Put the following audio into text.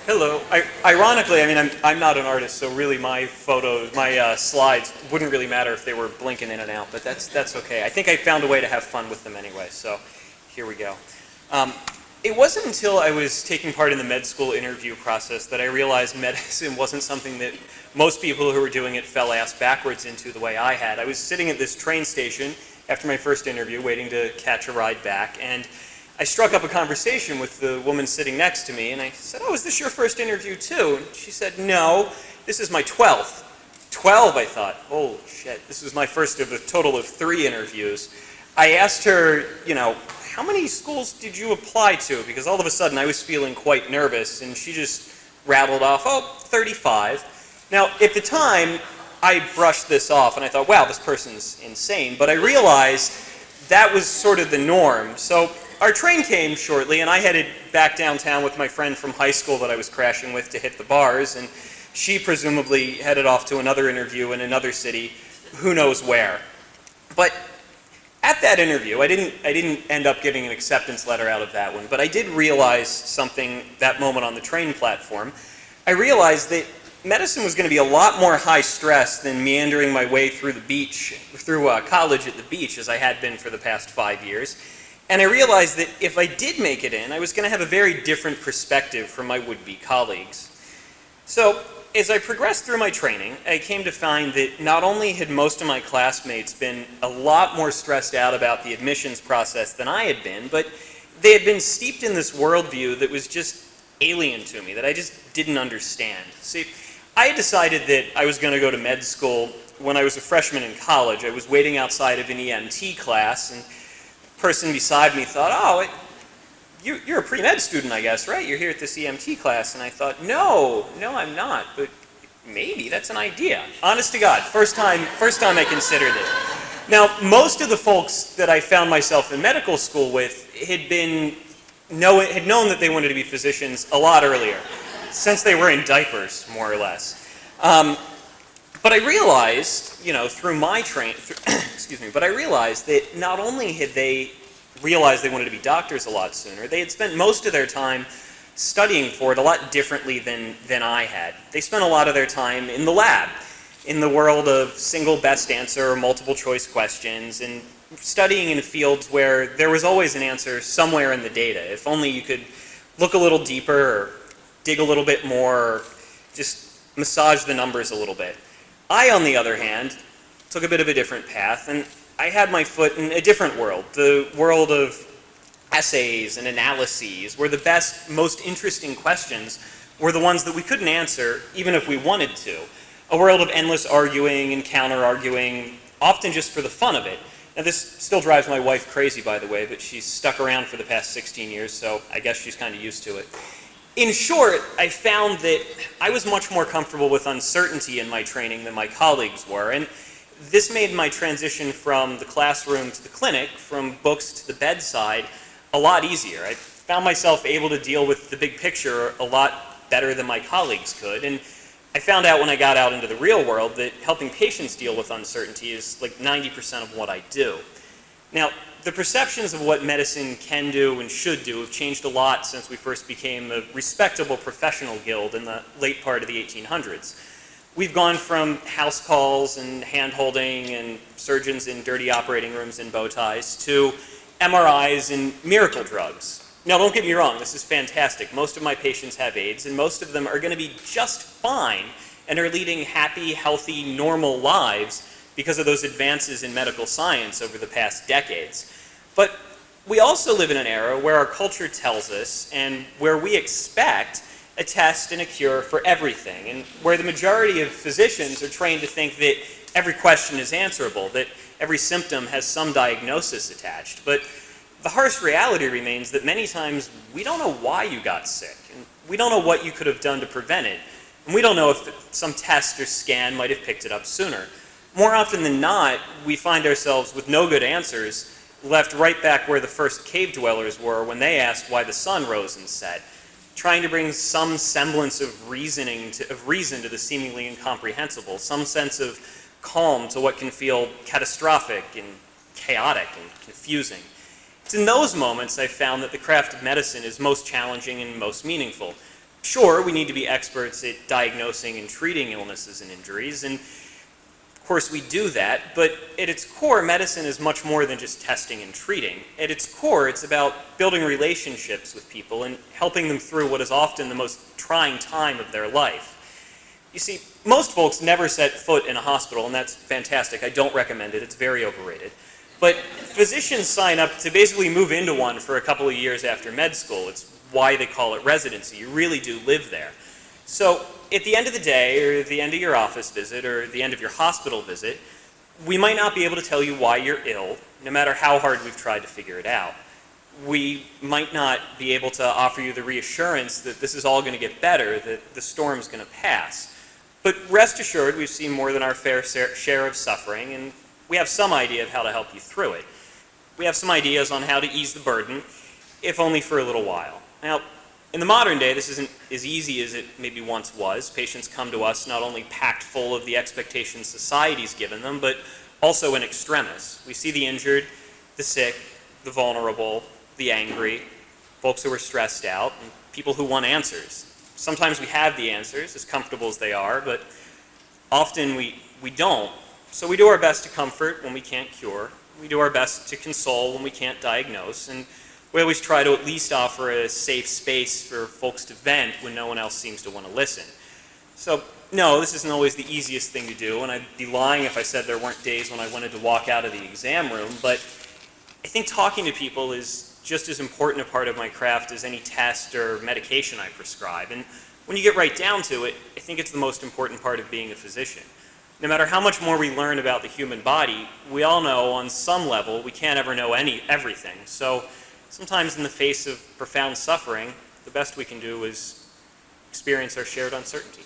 Hello. Ironically, I mean, I'm not an artist, so really my photos, my slides wouldn't really matter if they were blinking in and out, but that's okay. I think I found a way to have fun with them anyway, so here we go. It wasn't until I was taking part in the med school interview process that I realized medicine wasn't something that most people who were doing it fell ass backwards into the way I had. I was sitting at this train station after my first interview, waiting to catch a ride back, and I struck up a conversation with the woman sitting next to me, and I said, "Oh, is this your first interview too?" And she said, "No, this is my 12th. 12, I thought. Holy shit, this was my first of a total of 3 interviews. I asked her, you know, how many schools did you apply to? Because all of a sudden I was feeling quite nervous, and she just rattled off, "Oh, 35. Now, at the time, I brushed this off, and I thought, wow, this person's insane, but I realized that was sort of the norm. So our train came shortly, and I headed back downtown with my friend from high school that I was crashing with to hit the bars, and she presumably headed off to another interview in another city, who knows where. But at that interview, I didn't end up getting an acceptance letter out of that one, but I did realize something that moment on the train platform. I realized that medicine was going to be a lot more high stress than meandering my way through the beach, through college at the beach, as I had been for the past 5 years. And I realized that if I did make it in, I was going to have a very different perspective from my would-be colleagues. So as I progressed through my training, I came to find that not only had most of my classmates been a lot more stressed out about the admissions process than I had been, but they had been steeped in this worldview that was just alien to me, that I just didn't understand. See, I had decided that I was going to go to med school when I was a freshman in college. I was waiting outside of an EMT class, and the person beside me thought, "Oh, you're a pre-med student, I guess, right? You're here at this EMT class." And I thought, no, I'm not, but maybe that's an idea. Honest to God, first time I considered it. Now, most of the folks that I found myself in medical school with had known that they wanted to be physicians a lot earlier, since they were in diapers, more or less. But I realized, you know, through my training, but I realized that not only had they realized they wanted to be doctors a lot sooner, they had spent most of their time studying for it a lot differently than I had. They spent a lot of their time in the lab, in the world of single best answer or multiple choice questions, and studying in fields where there was always an answer somewhere in the data. If only you could look a little deeper, or dig a little bit more, or just massage the numbers a little bit. I, on the other hand, took a bit of a different path, and I had my foot in a different world, the world of essays and analyses, where the best, most interesting questions were the ones that we couldn't answer, even if we wanted to. A world of endless arguing and counter-arguing, often just for the fun of it. Now, this still drives my wife crazy, by the way, but she's stuck around for the past 16 years, so I guess she's kind of used to it. In short, I found that I was much more comfortable with uncertainty in my training than my colleagues were, and this made my transition from the classroom to the clinic, from books to the bedside, a lot easier. I found myself able to deal with the big picture a lot better than my colleagues could, and I found out when I got out into the real world that helping patients deal with uncertainty is like 90% of what I do. Now, the perceptions of what medicine can do and should do have changed a lot since we first became a respectable professional guild in the late part of the 1800s. We've gone from house calls and hand-holding and surgeons in dirty operating rooms and bow ties to MRIs and miracle drugs. Now, don't get me wrong, this is fantastic. Most of my patients have AIDS, and most of them are going to be just fine and are leading happy, healthy, normal lives because of those advances in medical science over the past decades. But we also live in an era where our culture tells us, and where we expect, a test and a cure for everything, and where the majority of physicians are trained to think that every question is answerable, that every symptom has some diagnosis attached. But the harsh reality remains that many times we don't know why you got sick, and we don't know what you could have done to prevent it, and we don't know if some test or scan might have picked it up sooner. More often than not, we find ourselves with no good answers, left right back where the first cave dwellers were when they asked why the sun rose and set, trying to bring some semblance of reason to the seemingly incomprehensible, some sense of calm to what can feel catastrophic and chaotic and confusing. It's in those moments I've found that the craft of medicine is most challenging and most meaningful. Sure, we need to be experts at diagnosing and treating illnesses and injuries, and of course we do that, but at its core, medicine is much more than just testing and treating. At its core, it's about building relationships with people and helping them through what is often the most trying time of their life. You see, most folks never set foot in a hospital, and that's fantastic. I don't recommend it. It's very overrated. But physicians sign up to basically move into one for a couple of years after med school. It's why they call it residency. You really do live there. So at the end of the day, or at the end of your office visit, or the end of your hospital visit, we might not be able to tell you why you're ill, no matter how hard we've tried to figure it out. We might not be able to offer you the reassurance that this is all going to get better, that the storm's going to pass. But rest assured, we've seen more than our fair share of suffering, and we have some idea of how to help you through it. We have some ideas on how to ease the burden, if only for a little while. Now, in the modern day, this isn't as easy as it maybe once was. Patients come to us not only packed full of the expectations society's given them, but also in extremis. We see the injured, the sick, the vulnerable, the angry, folks who are stressed out, and people who want answers. Sometimes we have the answers, as comfortable as they are, but often we don't. So we do our best to comfort when we can't cure. We do our best to console when we can't diagnose. And we always try to at least offer a safe space for folks to vent when no one else seems to want to listen. So no, this isn't always the easiest thing to do, and I'd be lying if I said there weren't days when I wanted to walk out of the exam room, but I think talking to people is just as important a part of my craft as any test or medication I prescribe. And when you get right down to it, I think it's the most important part of being a physician. No matter how much more we learn about the human body, we all know on some level we can't ever know everything. So sometimes in the face of profound suffering, the best we can do is experience our shared uncertainty.